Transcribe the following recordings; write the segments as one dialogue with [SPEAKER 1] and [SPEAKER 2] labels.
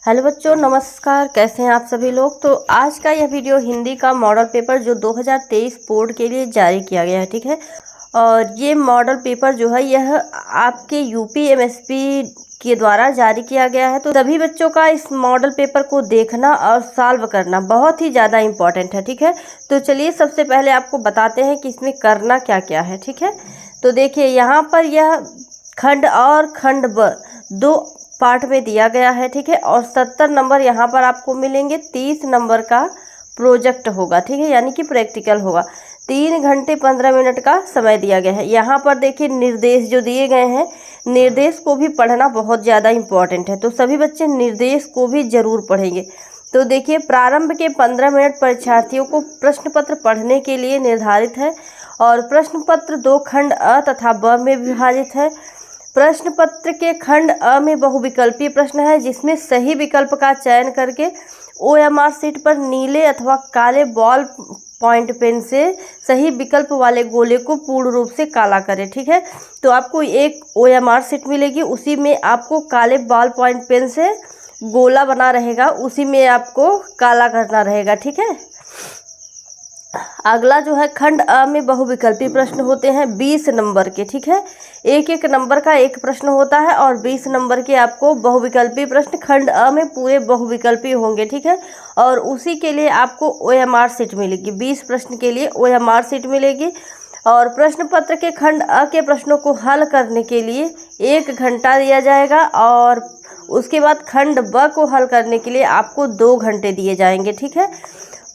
[SPEAKER 1] Hello बच्चों, नमस्कार। कैसे हैं आप सभी लोग। तो आज का यह वीडियो हिंदी का मॉडल पेपर जो 2023 बोर्ड के लिए जारी किया गया है, ठीक है। और ये मॉडल पेपर जो है यह आपके यूपी एमएसपी के द्वारा जारी किया गया है। तो सभी बच्चों का इस मॉडल पेपर को देखना और सॉल्व करना बहुत ही ज़्यादा इम्पॉर्टेंट है, ठीक है। तो चलिए सबसे पहले आपको बताते हैं कि इसमें करना क्या क्या है, ठीक है। तो देखिए यहाँ पर यह खंड और खंड ब दो पार्ट में दिया गया है, ठीक है। और 70 नंबर यहाँ पर आपको मिलेंगे। 30 नंबर का प्रोजेक्ट होगा, ठीक है, यानी कि प्रैक्टिकल होगा। 3 घंटे 15 मिनट का समय दिया गया है। यहाँ पर देखिए निर्देश जो दिए गए हैं, निर्देश को भी पढ़ना बहुत ज़्यादा इम्पॉर्टेंट है। तो सभी बच्चे निर्देश को भी ज़रूर पढ़ेंगे। तो देखिए प्रारंभ के 15 मिनट परीक्षार्थियों को प्रश्न पत्र पढ़ने के लिए निर्धारित है। और प्रश्न पत्र 2 खंड अ तथा ब में विभाजित है। प्रश्न पत्र के खंड अ में बहुविकल्पीय प्रश्न है, जिसमें सही विकल्प का चयन करके OMR शीट पर नीले अथवा काले बॉल पॉइंट पेन से सही विकल्प वाले गोले को पूर्ण रूप से काला करें, ठीक है। तो आपको एक OMR शीट मिलेगी, उसी में आपको काले बॉल पॉइंट पेन से गोला बना रहेगा, उसी में आपको काला करना रहेगा, ठीक है। अगला जो है खंड अ में बहुविकल्पी प्रश्न होते हैं 20 नंबर के, ठीक है। एक नंबर का एक प्रश्न होता है और 20 नंबर के आपको बहुविकल्पी प्रश्न खंड अ में पूरे बहुविकल्पी होंगे, ठीक है। और उसी के लिए आपको OMR शीट मिलेगी। 20 प्रश्न के लिए OMR शीट मिलेगी। और प्रश्न पत्र के खंड अ के प्रश्नों को हल करने के लिए 1 घंटा दिया जाएगा। और उसके बाद खंड ब को हल करने के लिए आपको 2 घंटे दिए जाएंगे, ठीक है।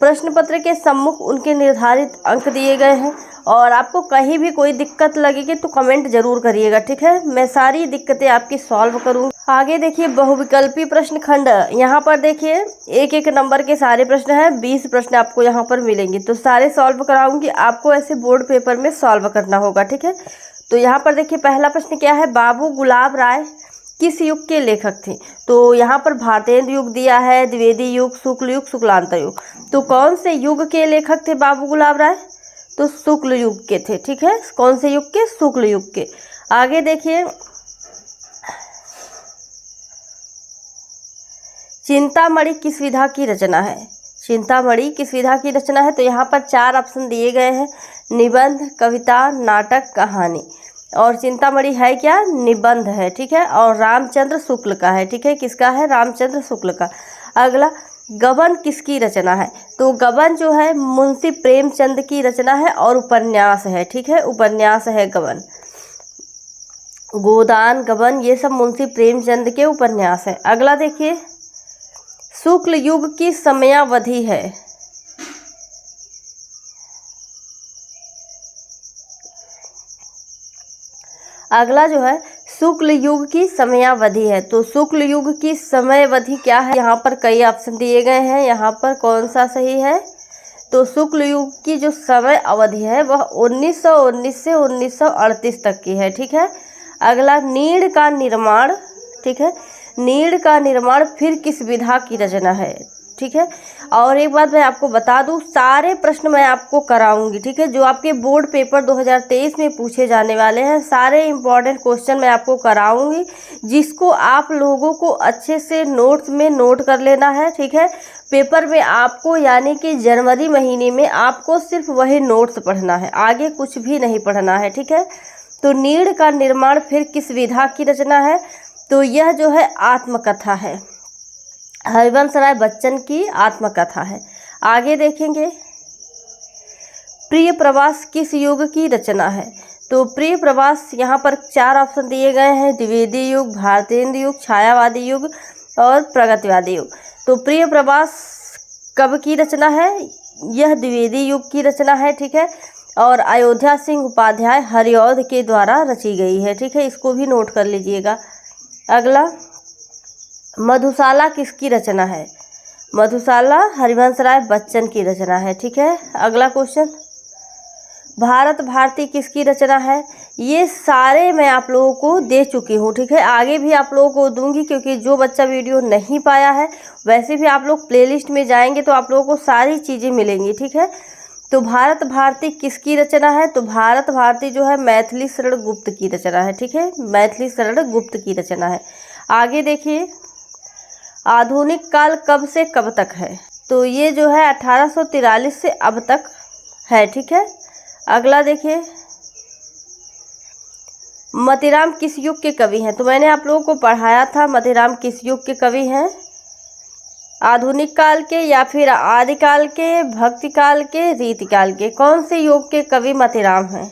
[SPEAKER 1] प्रश्न पत्र के सम्मुख उनके निर्धारित अंक दिए गए हैं। और आपको कहीं भी कोई दिक्कत लगेगी तो कमेंट जरूर करिएगा, ठीक है। मैं सारी दिक्कतें आपकी सॉल्व करूँगी। आगे देखिए बहुविकल्पी प्रश्न खंड, यहाँ पर देखिए एक नंबर के सारे प्रश्न हैं। 20 प्रश्न आपको यहाँ पर मिलेंगे, तो सारे सॉल्व कराऊंगी। आपको ऐसे बोर्ड पेपर में सॉल्व करना होगा, ठीक है। तो यहाँ पर देखिए पहला प्रश्न क्या है, बाबू गुलाब राय किस युग के लेखक थे। तो यहाँ पर भारतेंद्र युग दिया है, द्विवेदी युग, शुक्ल युग, शुक्लांतर युग। तो कौन से युग के लेखक थे बाबू गुलाब राय, तो शुक्ल युग के थे, ठीक है। कौन से युग के, शुक्ल युग के। आगे देखिए चिंतामणि किस विधा की रचना है। चिंतामणि किस विधा की रचना है, तो यहाँ पर 4 ऑप्शन दिए गए हैं, निबंध, कविता, नाटक, कहानी। और चिंतामणि है क्या, निबंध है, ठीक है। और रामचंद्र शुक्ल का है, ठीक है। किसका है, रामचंद्र शुक्ल का। अगला गबन किसकी रचना है, तो गबन जो है मुंशी प्रेमचंद की रचना है और उपन्यास है, ठीक है। उपन्यास है गबन। गोदान, गबन, ये सब मुंशी प्रेमचंद के उपन्यास है। अगला देखिए शुक्ल युग की समयावधि है। अगला जो है शुक्ल युग की समयावधि है। तो शुक्ल युग की समयावधि क्या है, यहाँ पर कई ऑप्शन दिए गए हैं। यहाँ पर कौन सा सही है, तो शुक्ल युग की जो समय अवधि है वह 1919 से 1938 तक की है, ठीक है। अगला नीड़ का निर्माण, ठीक है। नीड़ का निर्माण फिर किस विधा की रचना है, ठीक है। और एक बात मैं आपको बता दूं, सारे प्रश्न मैं आपको कराऊंगी, ठीक है। जो आपके बोर्ड पेपर 2023 में पूछे जाने वाले हैं, सारे इंपॉर्टेंट क्वेश्चन मैं आपको कराऊंगी, जिसको आप लोगों को अच्छे से नोट्स में नोट कर लेना है, ठीक है। पेपर में आपको यानी कि जनवरी महीने में आपको सिर्फ वही नोट्स पढ़ना है, आगे कुछ भी नहीं पढ़ना है, ठीक है। तो नीड़ का निर्माण फिर किस विधा की रचना है, तो यह जो है आत्मकथा है, हरिवंश राय बच्चन की आत्मकथा है। आगे देखेंगे प्रिय प्रवास किस युग की रचना है, तो प्रिय प्रवास यहाँ पर 4 ऑप्शन दिए गए हैं, द्विवेदी युग, भारतेंद्र युग, छायावादी युग और प्रगतिवादी युग। तो प्रिय प्रवास कब की रचना है, यह द्विवेदी युग की रचना है, ठीक है। और अयोध्या सिंह उपाध्याय हरिऔध के द्वारा रची गई है, ठीक है। इसको भी नोट कर लीजिएगा। अगला मधुशाला किसकी रचना है, मधुशाला हरिवंश राय बच्चन की रचना है, ठीक है। अगला क्वेश्चन भारत भारती किसकी रचना है। ये सारे मैं आप लोगों को दे चुकी हूँ, ठीक है। आगे भी आप लोगों को दूंगी, क्योंकि जो बच्चा वीडियो नहीं पाया है, वैसे भी आप लोग प्लेलिस्ट में जाएंगे तो आप लोगों को सारी चीज़ें मिलेंगी, ठीक है। तो भारत भारती किसकी रचना है, तो भारत भारती जो है मैथिली शरण गुप्त की रचना है, ठीक है। मैथिली शरण गुप्त की रचना है। आगे देखिए आधुनिक काल कब से कब तक है? तो ये जो है 1843 से अब तक है, ठीक है। अगला देखिए, मतीराम किस युग के कवि हैं? तो मैंने आप लोगों को पढ़ाया था मतीराम किस युग के कवि हैं, आधुनिक काल के या फिर आदिकाल के, भक्ति काल के, रीति काल के। कौन से युग के कवि मतीराम हैं?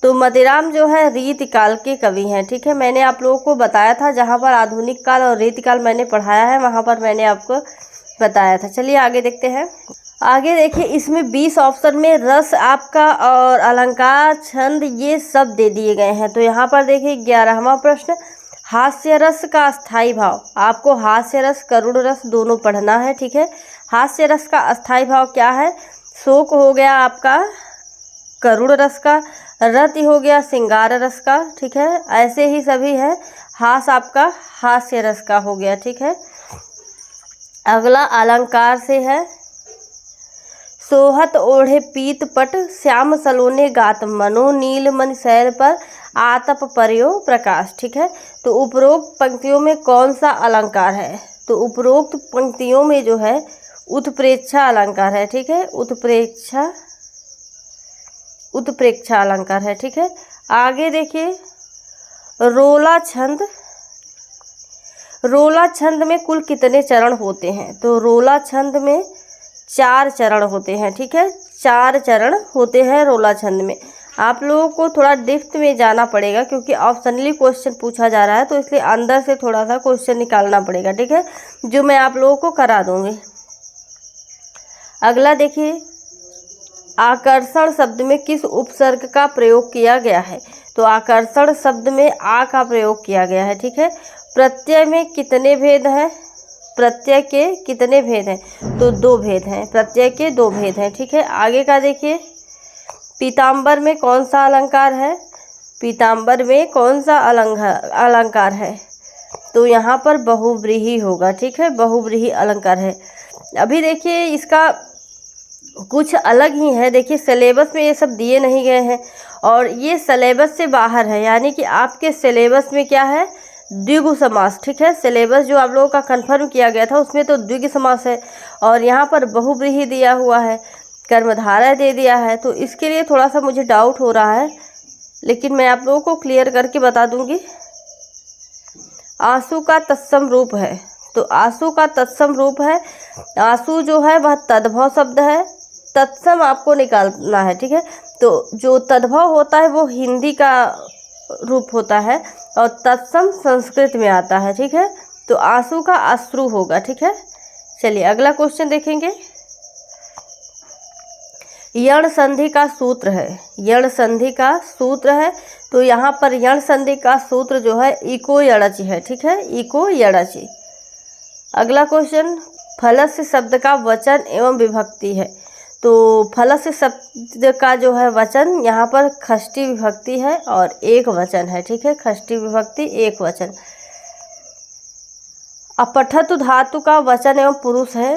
[SPEAKER 1] तो मतीराम जो है रीति काल के कवि हैं, ठीक है। मैंने आप लोगों को बताया था, जहाँ पर आधुनिक काल और रीति काल मैंने पढ़ाया है वहाँ पर मैंने आपको बताया था। चलिए आगे देखते हैं। आगे देखिए, इसमें 20 ऑप्शन में रस आपका और अलंकार, छंद, ये सब दे दिए गए हैं। तो यहाँ पर देखिए 11वां प्रश्न, हास्य रस का अस्थाई भाव। आपको हास्य रस, करुण रस दोनों पढ़ना है, ठीक है। हास्य रस का अस्थाई भाव क्या है? शोक हो गया आपका करुण रस का, रति हो गया श्रृंगार रस का, ठीक है। ऐसे ही सभी है। हास आपका हास्य रस का हो गया, ठीक है। अगला अलंकार से है, सोहत ओढ़े पीत पट, श्याम सलोने गात मनो, नील मन शैल पर आतप पर्यो प्रकाश, ठीक है। तो उपरोक्त पंक्तियों में कौन सा अलंकार है? तो उपरोक्त पंक्तियों में जो है उत्प्रेक्षा अलंकार है, ठीक है। उत्प्रेक्षा अलंकार है, ठीक है। आगे देखिए, रोला छंद। रोला छंद में कुल कितने चरण होते हैं? तो रोला छंद में 4 चरण होते हैं, ठीक है। 4 चरण होते हैं रोला छंद में। आप लोगों को थोड़ा डेप्थ में जाना पड़ेगा क्योंकि ऑप्शनली क्वेश्चन पूछा जा रहा है, तो इसलिए अंदर से थोड़ा सा क्वेश्चन निकालना पड़ेगा, ठीक है, जो मैं आप लोगों को करा दूंगी। अगला देखिए, आकर्षण शब्द में किस उपसर्ग का प्रयोग किया गया है? तो आकर्षण शब्द में आ का प्रयोग किया गया है, ठीक है। प्रत्यय में कितने भेद हैं? प्रत्यय के कितने भेद हैं? तो 2 भेद हैं, प्रत्यय के 2 भेद हैं, ठीक है। आगे का देखिए, पीताम्बर में कौन सा अलंकार है? पीताम्बर में कौन सा अलंकार है? तो यहाँ पर बहुव्रीहि होगा, ठीक है, बहुव्रीहि अलंकार है। अभी देखिए इसका कुछ अलग ही है। देखिए सिलेबस में ये सब दिए नहीं गए हैं और ये सिलेबस से बाहर है, यानी कि आपके सिलेबस में क्या है? द्विगु समास, ठीक है। सिलेबस जो आप लोगों का कंफर्म किया गया था उसमें तो द्विगु समास है और यहाँ पर बहुव्रीहि दिया हुआ है, कर्मधारय दे दिया है। तो इसके लिए थोड़ा सा मुझे डाउट हो रहा है, लेकिन मैं आप लोगों को क्लियर करके बता दूंगी। आंसू का तत्सम रूप है। तो आंसू का तत्सम रूप है, आंसू जो है वह तद्भव शब्द है, तत्सम आपको निकालना है, ठीक है। तो जो तद्भव होता है वो हिंदी का रूप होता है और तत्सम संस्कृत में आता है, ठीक है। तो आंसू का अश्रु होगा, ठीक है। चलिए अगला क्वेश्चन देखेंगे। यण संधि का सूत्र है, यण संधि का सूत्र है। तो यहाँ पर यण संधि का सूत्र जो है इको यणचि है, ठीक है, इको यणचि। अगला क्वेश्चन, फलस्य शब्द का वचन एवं विभक्ति है। तो फलस्य शब्द का जो है वचन यहाँ पर षष्ठी विभक्ति है और एक वचन है, ठीक है, षष्ठी विभक्ति एक वचन। अपठत धातु का वचन एवं पुरुष है।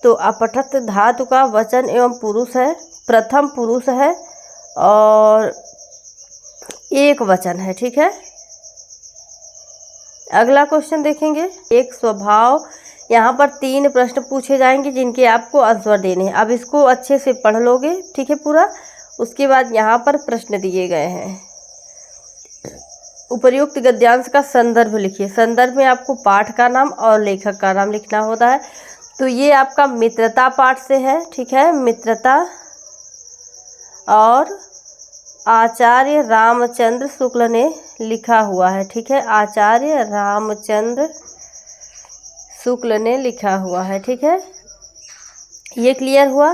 [SPEAKER 1] तो अपठत धातु का वचन एवं पुरुष है, प्रथम पुरुष है और एक वचन है, ठीक है। अगला क्वेश्चन देखेंगे, एक स्वभाव। यहाँ पर 3 प्रश्न पूछे जाएंगे जिनके आपको आंसर देने हैं। अब इसको अच्छे से पढ़ लोगे, ठीक है, पूरा। उसके बाद यहाँ पर प्रश्न दिए गए हैं। उपर्युक्त गद्यांश का संदर्भ लिखिए। संदर्भ में आपको पाठ का नाम और लेखक का नाम लिखना होता है। तो ये आपका मित्रता पाठ से है, ठीक है, मित्रता, और आचार्य रामचंद्र शुक्ल ने लिखा हुआ है, ठीक है, आचार्य रामचंद्र शुक्ल ने लिखा हुआ है, ठीक है। ये क्लियर हुआ।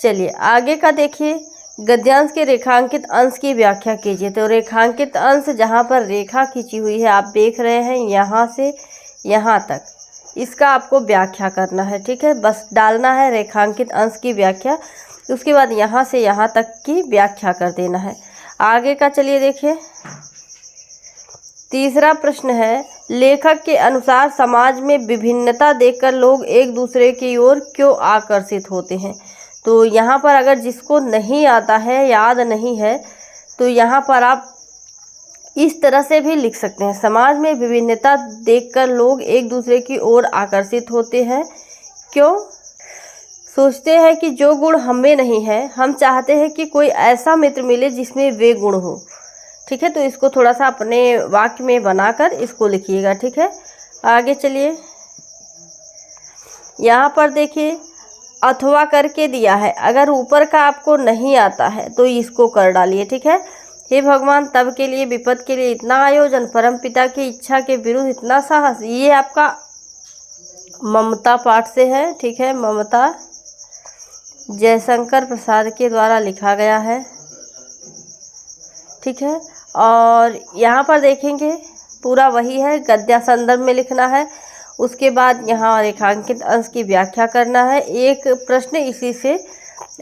[SPEAKER 1] चलिए आगे का देखिए, गद्यांश के रेखांकित अंश की व्याख्या कीजिए। तो रेखांकित अंश जहाँ पर रेखा खींची हुई है, आप देख रहे हैं यहाँ से यहाँ तक, इसका आपको व्याख्या करना है, ठीक है। बस डालना है रेखांकित अंश की व्याख्या, उसके बाद यहाँ से यहाँ तक की व्याख्या कर देना है। आगे का चलिए देखिए, तीसरा प्रश्न है, लेखक के अनुसार समाज में विभिन्नता देखकर लोग एक दूसरे की ओर क्यों आकर्षित होते हैं। तो यहाँ पर अगर जिसको नहीं आता है, याद नहीं है, तो यहाँ पर आप इस तरह से भी लिख सकते हैं। समाज में विभिन्नता देखकर लोग एक दूसरे की ओर आकर्षित होते हैं। क्यों? सोचते हैं कि जो गुण हमें नहीं है, हम चाहते हैं कि कोई ऐसा मित्र मिले जिसमें वे गुण हो। ठीक है, तो इसको थोड़ा सा अपने वाक्य में बनाकर इसको लिखिएगा। ठीक है, आगे चलिए। यहाँ पर देखिए अथवा करके दिया है, अगर ऊपर का आपको नहीं आता है तो इसको कर डालिए। ठीक है, हे भगवान तब के लिए विपद के लिए इतना आयोजन, परम पिता की इच्छा के विरुद्ध इतना साहस। ये आपका ममता पाठ से है। ठीक है, ममता जयशंकर प्रसाद के द्वारा लिखा गया है। ठीक है, और यहाँ पर देखेंगे पूरा वही है, गद्य संदर्भ में लिखना है। उसके बाद यहाँ रेखांकित अंश की व्याख्या करना है। एक प्रश्न इसी से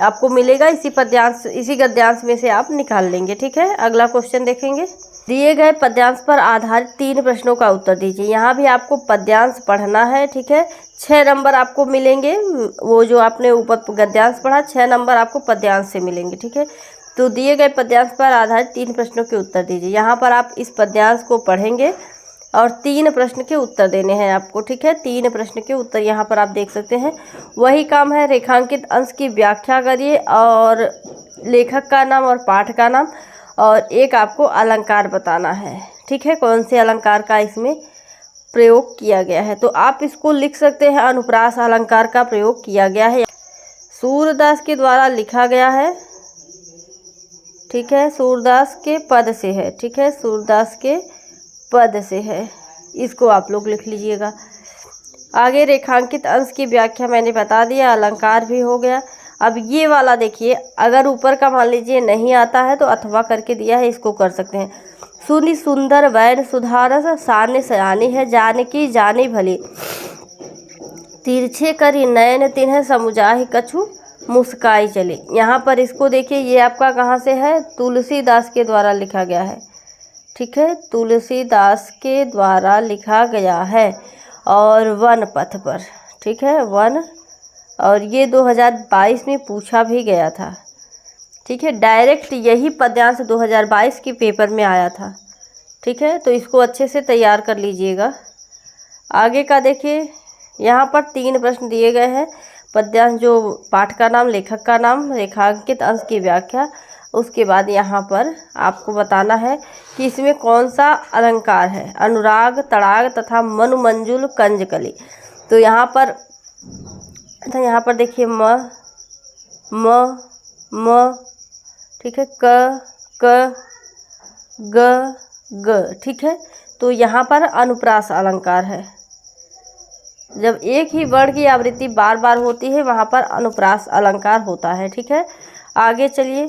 [SPEAKER 1] आपको मिलेगा, इसी पद्यांश इसी गद्यांश में से आप निकाल लेंगे। ठीक है, अगला क्वेश्चन देखेंगे। दिए गए पद्यांश पर आधारित 3 प्रश्नों का उत्तर दीजिए। यहाँ भी आपको पद्यांश पढ़ना है। ठीक है, 6 नंबर आपको मिलेंगे। वो जो आपने ऊपर गद्यांश पढ़ा, 6 नंबर आपको पद्यांश से मिलेंगे। ठीक है, तो दिए गए पद्यांश पर आधारित 3 प्रश्नों के उत्तर दीजिए। यहाँ पर आप इस पद्यांश को पढ़ेंगे और 3 प्रश्न के उत्तर देने हैं आपको। ठीक है, 3 प्रश्न के उत्तर यहाँ पर आप देख सकते हैं। वही काम है, रेखांकित अंश की व्याख्या करिए और लेखक का नाम और पाठ का नाम, और एक आपको अलंकार बताना है। ठीक है, कौन से अलंकार का इसमें प्रयोग किया गया है, तो आप इसको लिख सकते हैं। अनुप्रास अलंकार का प्रयोग किया गया है, सूरदास के द्वारा लिखा गया है। ठीक है, सूरदास के पद से है। ठीक है, सूरदास के पद से है, इसको आप लोग लिख लीजिएगा। आगे रेखांकित अंश की व्याख्या मैंने बता दिया, अलंकार भी हो गया। अब ये वाला देखिए, अगर ऊपर का मान लीजिए नहीं आता है तो अथवा करके दिया है, इसको कर सकते हैं। सुनि सुंदर वैन सुधारस, साने सयानी है जानकी जानी भली, तिरछे करी नयन तिन्ह समुझाहि कछु मुस्काई चले। यहाँ पर इसको देखिए, ये आपका कहाँ से है, तुलसीदास के द्वारा लिखा गया है। ठीक है, तुलसीदास के द्वारा लिखा गया है, और वन पथ पर। ठीक है, वन, और ये 2022 में पूछा भी गया था। ठीक है, डायरेक्ट यही पद्यांश 2022 के पेपर में आया था। ठीक है, तो इसको अच्छे से तैयार कर लीजिएगा। आगे का देखिए, यहाँ पर 3 प्रश्न दिए गए हैं। पद्यांश जो पाठ का नाम, लेखक का नाम, रेखांकित अंश की व्याख्या, उसके बाद यहाँ पर आपको बताना है कि इसमें कौन सा अलंकार है। अनुराग, तड़ाग तथा मनुमंजुल कंजकली। तो यहाँ पर देखिए म, ठीक है, क ग ग। ठीक है, तो यहाँ पर अनुप्रास अलंकार है। जब एक ही वर्ण की आवृत्ति बार बार होती है, वहाँ पर अनुप्रास अलंकार होता है। ठीक है, आगे चलिए।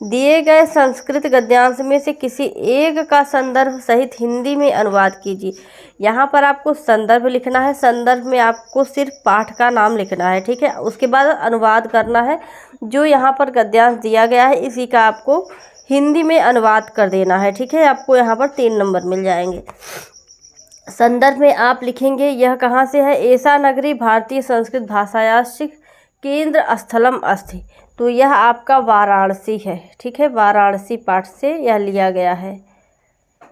[SPEAKER 1] दिए गए संस्कृत गद्यांश में से किसी एक का संदर्भ सहित हिंदी में अनुवाद कीजिए। यहाँ पर आपको संदर्भ लिखना है। संदर्भ में आपको सिर्फ पाठ का नाम लिखना है। ठीक है, उसके बाद अनुवाद करना है। जो यहाँ पर गद्यांश दिया गया है, इसी का आपको हिंदी में अनुवाद कर देना है। ठीक है, आपको यहाँ पर 3 नंबर मिल जाएंगे। संदर्भ में आप लिखेंगे, यह कहाँ से है, ऐसा नगरी भारतीय संस्कृत भाषायास्य केंद्र स्थलम अस्ति। तो यह आपका वाराणसी है। ठीक है, वाराणसी पाठ से यह लिया गया है।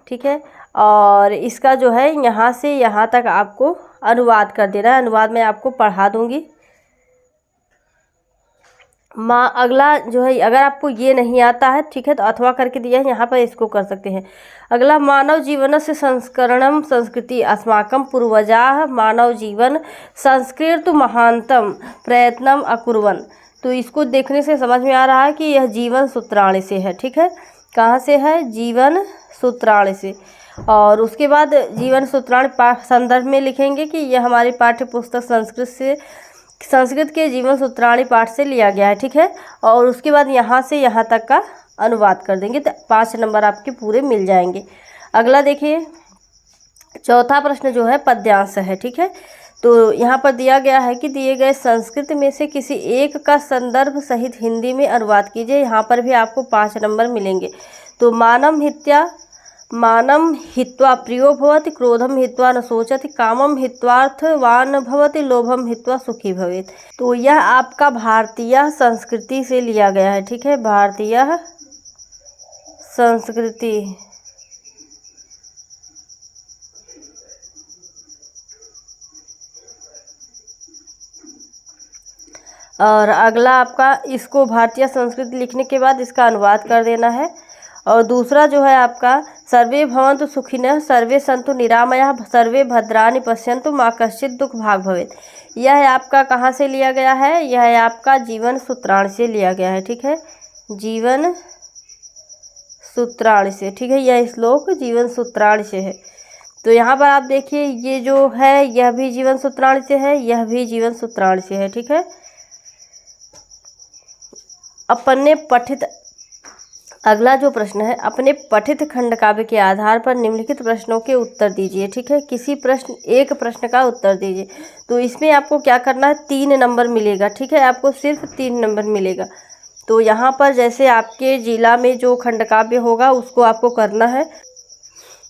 [SPEAKER 1] ठीक है, और इसका जो है यहाँ से यहाँ तक आपको अनुवाद कर देना है। अनुवाद मैं आपको पढ़ा दूँगी। अगला जो है, अगर आपको ये नहीं आता है, ठीक है, तो अथवा करके दिया है, यहाँ पर इसको कर सकते हैं। अगला, मानव जीवन से संस्करणम संस्कृति अस्माकं पूर्वजाः मानव जीवन संस्कृत महानतम प्रयत्नम अकुर्वन्। तो इसको देखने से समझ में आ रहा है कि यह जीवन सूत्राणि से है। ठीक है, कहाँ से है, जीवन सूत्राणि से। और उसके बाद जीवन सूत्राणि संदर्भ में लिखेंगे कि यह हमारी पाठ्य पुस्तक संस्कृत के जीवन सूत्राणि पाठ से लिया गया है। ठीक है, और उसके बाद यहाँ से यहाँ तक का अनुवाद कर देंगे, तो 5 नंबर आपके पूरे मिल जाएंगे। अगला देखिए, चौथा प्रश्न जो है पद्यांश है। ठीक है, तो यहाँ पर दिया गया है कि दिए गए संस्कृत में से किसी एक का संदर्भ सहित हिंदी में अनुवाद कीजिए। यहाँ पर भी आपको 5 नंबर मिलेंगे। तो मानम हित्वा प्रियो भवति, क्रोधम हित्वा न सोचति, कामम हित्वार्थवान भवति, लोभम हित्वा सुखी भवेत्। तो यह आपका भारतीय संस्कृति से लिया गया है। ठीक है, भारतीय संस्कृति और अगला आपका इसको भारतीय संस्कृति लिखने के बाद इसका अनुवाद कर देना है। और दूसरा जो है आपका सर्वे भवन्तु सुखिनः सर्वे सन्तु निरामयाः सर्वे भद्राणि पश्यन्तु माँ कश्चित् दुःख भाग् भवेत्। यह आपका कहाँ से लिया गया है? यह आपका जीवन सूत्राणि से लिया गया है। ठीक है, जीवन सूत्राणि से। ठीक है, यह श्लोक जीवन सूत्राणि से है। तो यहाँ पर आप देखिए ये जो है यह भी जीवन सूत्राणि से है, यह भी जीवन सूत्राणि से है। ठीक है, अपने पठित अगला जो प्रश्न है, अपने पठित खंड काव्य के आधार पर निम्नलिखित प्रश्नों के उत्तर दीजिए। ठीक है, किसी एक प्रश्न का उत्तर दीजिए। तो इसमें आपको क्या करना है, 3 नंबर मिलेगा। ठीक है, आपको सिर्फ 3 नंबर मिलेगा। तो यहाँ पर जैसे आपके जिला में जो खंड काव्य होगा उसको आपको करना है।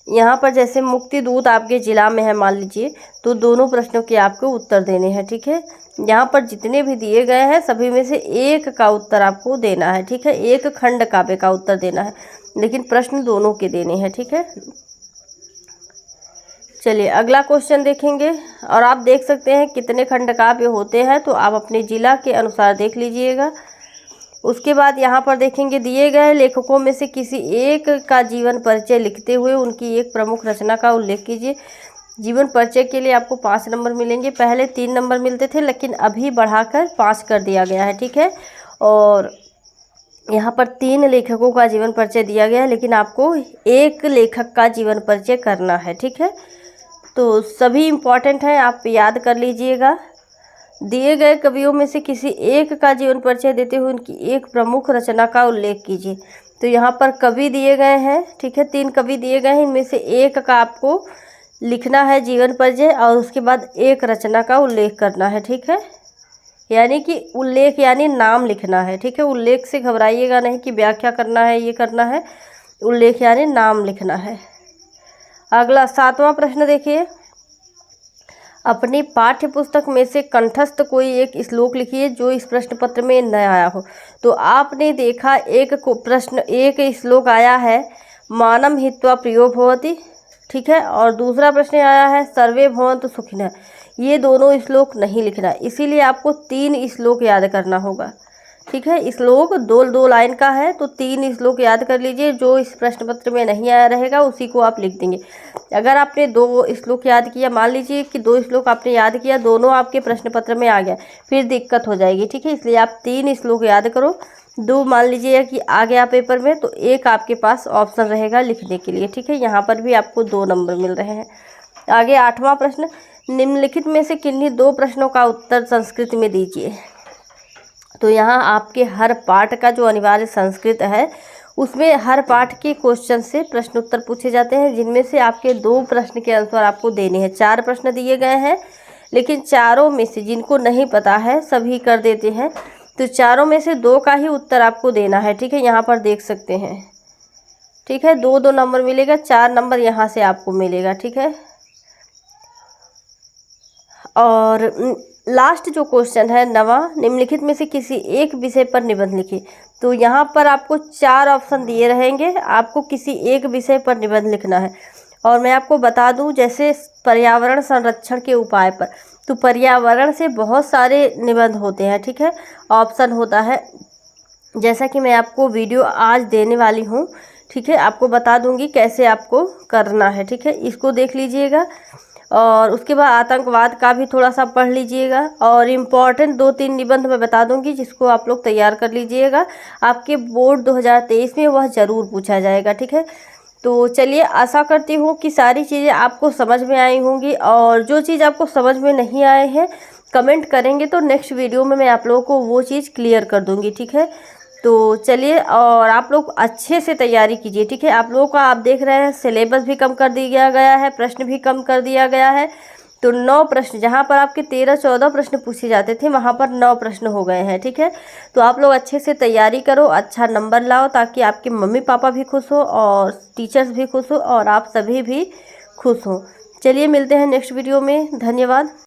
[SPEAKER 1] यहाँ पर जैसे मुक्ति दूत आपके जिला में है मान लीजिए, तो दोनों प्रश्नों के आपको उत्तर देने हैं। ठीक है, यहाँ पर जितने भी दिए गए हैं सभी में से एक का उत्तर आपको देना है। ठीक है, एक खंड काव्य का उत्तर देना है, लेकिन प्रश्न दोनों के देने हैं। ठीक है, चलिए अगला क्वेश्चन देखेंगे। और आप देख सकते हैं कितने खंड काव्य होते हैं, तो आप अपने जिला के अनुसार देख लीजिएगा। उसके बाद यहाँ पर देखेंगे दिए गए लेखकों में से किसी एक का जीवन परिचय लिखते हुए उनकी एक प्रमुख रचना का उल्लेख कीजिए। जीवन परिचय के लिए आपको 5 नंबर मिलेंगे। पहले 3 नंबर मिलते थे, लेकिन अभी बढ़ाकर 5 कर दिया गया है। ठीक है, और यहाँ पर 3 लेखकों का जीवन परिचय दिया गया है, लेकिन आपको एक लेखक का जीवन परिचय करना है। ठीक है, तो सभी इम्पॉर्टेंट हैं, आप याद कर लीजिएगा। दिए गए कवियों में से किसी एक का जीवन परिचय देते हुए उनकी एक प्रमुख रचना का उल्लेख कीजिए। तो यहाँ पर कवि दिए गए हैं। ठीक है, 3 कवि दिए गए हैं, इनमें से एक का आपको लिखना है जीवन परिचय और उसके बाद एक रचना का उल्लेख करना है। ठीक है, यानी कि उल्लेख यानी नाम लिखना है। ठीक है, उल्लेख से घबराइएगा नहीं कि व्याख्या करना है, ये करना है। उल्लेख यानी नाम लिखना है। अगला 7वां प्रश्न देखिए, अपनी पाठ्य पुस्तक में से कंठस्थ कोई एक श्लोक लिखिए जो इस प्रश्न पत्र में न आया हो। तो आपने देखा एक श्लोक आया है, मानम हित्वा प्रियो भवति। ठीक है, और दूसरा प्रश्न आया है सर्वे भवन्तु सुखिनः। ये दोनों श्लोक नहीं लिखना, इसीलिए आपको 3 श्लोक याद करना होगा। ठीक है, श्लोक 2 लाइन का है, तो 3 श्लोक याद कर लीजिए। जो इस प्रश्न पत्र में नहीं आया रहेगा उसी को आप लिख देंगे। अगर आपने 2 श्लोक याद किया, मान लीजिए कि 2 श्लोक आपने याद किया, दोनों आपके प्रश्न पत्र में आ गया, फिर दिक्कत हो जाएगी। ठीक है, इसलिए आप 3 श्लोक याद करो। 2 मान लीजिए कि आ गया पेपर में, तो एक आपके पास ऑप्शन रहेगा लिखने के लिए। ठीक है, यहाँ पर भी आपको 2 नंबर मिल रहे हैं। आगे 8वां प्रश्न, निम्नलिखित में से किन्हीं 2 प्रश्नों का उत्तर संस्कृत में दीजिए। तो यहाँ आपके हर पाठ का जो अनिवार्य संस्कृत है उसमें हर पाठ के क्वेश्चन से प्रश्न उत्तर पूछे जाते हैं, जिनमें से आपके 2 प्रश्न के आंसर आपको देने हैं। 4 प्रश्न दिए गए हैं, लेकिन चारों में से जिनको नहीं पता है सभी कर देते हैं, तो चारों में से 2 का ही उत्तर आपको देना है। ठीक है, यहाँ पर देख सकते हैं। ठीक है, 2 नंबर मिलेगा, 4 नंबर यहाँ से आपको मिलेगा। ठीक है, और लास्ट जो क्वेश्चन है 9वां, निम्नलिखित में से किसी एक विषय पर निबंध लिखिए। तो यहाँ पर आपको 4 ऑप्शन दिए रहेंगे, आपको किसी एक विषय पर निबंध लिखना है। और मैं आपको बता दूं, जैसे पर्यावरण संरक्षण के उपाय पर, तो पर्यावरण से बहुत सारे निबंध होते हैं। ठीक है, ऑप्शन होता है, जैसा कि मैं आपको वीडियो आज देने वाली हूँ। ठीक है, आपको बता दूंगी कैसे आपको करना है। ठीक है, इसको देख लीजिएगा। और उसके बाद आतंकवाद का भी थोड़ा सा पढ़ लीजिएगा। और इम्पॉर्टेंट 2-3 निबंध मैं बता दूंगी जिसको आप लोग तैयार कर लीजिएगा, आपके बोर्ड 2023 में वह ज़रूर पूछा जाएगा। ठीक है, तो चलिए आशा करती हूँ कि सारी चीज़ें आपको समझ में आई होंगी। और जो चीज़ आपको समझ में नहीं आए हैं कमेंट करेंगे तो नेक्स्ट वीडियो में मैं आप लोगों को वो चीज़ क्लियर कर दूँगी। ठीक है, तो चलिए, और आप लोग अच्छे से तैयारी कीजिए। ठीक है, आप लोगों का आप देख रहे हैं सिलेबस भी कम कर दिया गया है, प्रश्न भी कम कर दिया गया है। तो 9 प्रश्न, जहाँ पर आपके 13-14 प्रश्न पूछे जाते थे वहाँ पर 9 प्रश्न हो गए हैं। ठीक है, तो आप लोग अच्छे से तैयारी करो, अच्छा नंबर लाओ, ताकि आपके मम्मी पापा भी खुश हो और टीचर्स भी खुश हो और आप सभी भी खुश हो। चलिए मिलते हैं नेक्स्ट वीडियो में, धन्यवाद।